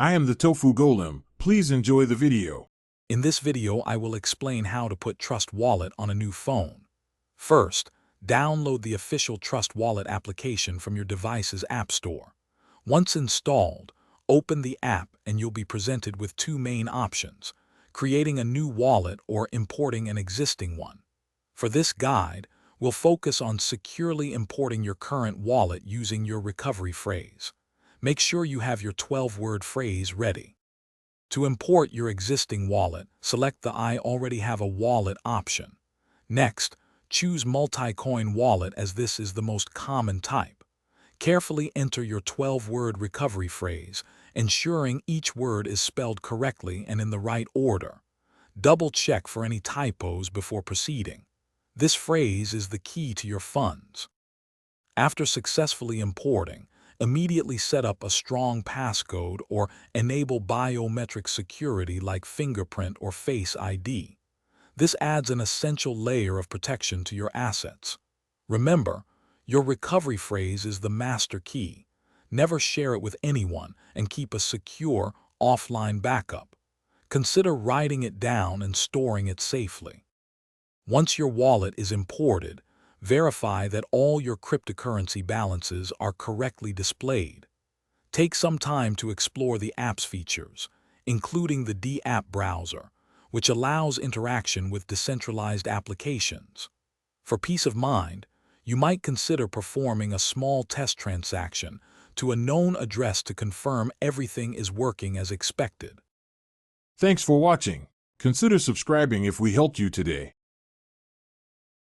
I am the Tofu Golem. Please enjoy the video. In this video, I will explain how to put Trust Wallet on a new phone. First, download the official Trust Wallet application from your device's App Store. Once installed, open the app and you'll be presented with two main options: creating a new wallet or importing an existing one. For this guide, we'll focus on securely importing your current wallet using your recovery phrase. Make sure you have your 12-word phrase ready. To import your existing wallet, select the I already have a wallet option. Next, choose multi-coin wallet as this is the most common type. Carefully enter your 12-word recovery phrase, ensuring each word is spelled correctly and in the right order. Double-check for any typos before proceeding. This phrase is the key to your funds. After successfully importing, immediately set up a strong passcode or enable biometric security like fingerprint or Face ID. This adds an essential layer of protection to your assets. Remember, your recovery phrase is the master key. Never share it with anyone and keep a secure, offline backup. Consider writing it down and storing it safely. Once your wallet is imported, verify that all your cryptocurrency balances are correctly displayed. Take some time to explore the app's features, including the D-App browser, which allows interaction with decentralized applications. For peace of mind, you might consider performing a small test transaction to a known address to confirm everything is working as expected. Thanks for watching. Consider subscribing if we helped you today.